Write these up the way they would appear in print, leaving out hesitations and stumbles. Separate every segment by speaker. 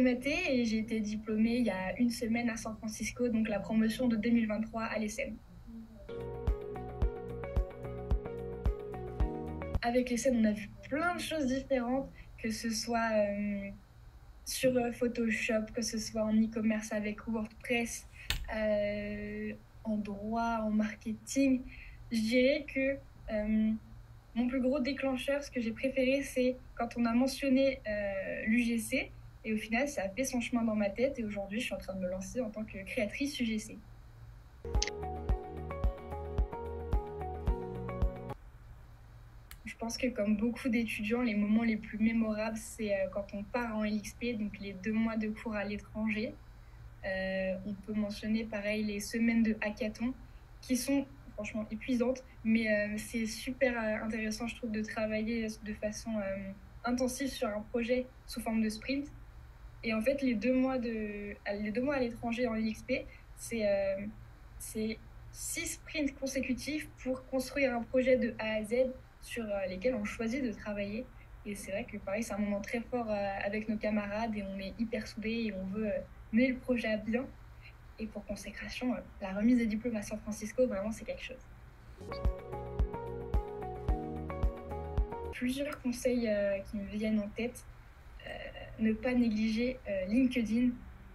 Speaker 1: MAT et j'ai été diplômée il y a une semaine à San Francisco, donc la promotion de 2023 à l'ESSEM. Avec l'ESSEM, on a vu plein de choses différentes, que ce soit sur Photoshop, que ce soit en e-commerce avec WordPress, en droit, en marketing. Je dirais que mon plus gros déclencheur, ce que j'ai préféré, c'est quand on a mentionné l'UGC. Et au final, ça a fait son chemin dans ma tête. Et aujourd'hui, je suis en train de me lancer en tant que créatrice UGC. Je pense que comme beaucoup d'étudiants, les moments les plus mémorables, c'est quand on part en LXP, donc les 2 mois de cours à l'étranger. On peut mentionner pareil les semaines de hackathon qui sont franchement épuisantes, mais c'est super intéressant, je trouve, de travailler de façon intensive sur un projet sous forme de sprint. Et en fait, les 2 mois à l'étranger en IXP, c'est 6 sprints consécutifs pour construire un projet de A à Z sur lesquels on choisit de travailler. Et c'est vrai que pareil, c'est un moment très fort avec nos camarades et on est hyper soudés et on veut mener le projet à bien. Et pour consécration, la remise des diplômes à San Francisco, vraiment, c'est quelque chose. Plusieurs conseils qui me viennent en tête. Ne pas négliger LinkedIn.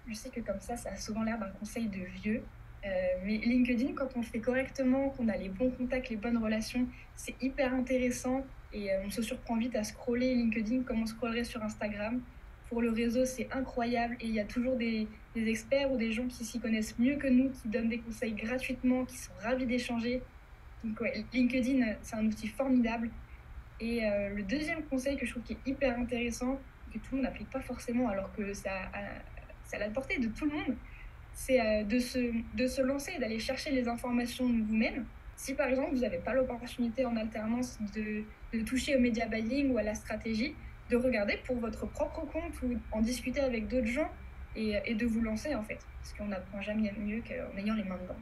Speaker 1: Je sais que comme ça a souvent l'air d'un conseil de vieux. Mais LinkedIn, quand on le fait correctement, qu'on a les bons contacts, les bonnes relations, c'est hyper intéressant et on se surprend vite à scroller LinkedIn comme on scrollerait sur Instagram. Pour le réseau, c'est incroyable et il y a toujours des experts ou des gens qui s'y connaissent mieux que nous, qui donnent des conseils gratuitement, qui sont ravis d'échanger. Donc ouais, LinkedIn, c'est un outil formidable. Et le deuxième conseil que je trouve qui est hyper intéressant, que tout le monde n'applique pas forcément alors que c'est à la portée de tout le monde, c'est de se lancer et d'aller chercher les informations vous-même. Si par exemple vous n'avez pas l'opportunité en alternance de toucher au media buying ou à la stratégie, de regarder pour votre propre compte ou en discuter avec d'autres gens et de vous lancer en fait. Parce qu'on n'apprend jamais mieux qu'en ayant les mains dedans.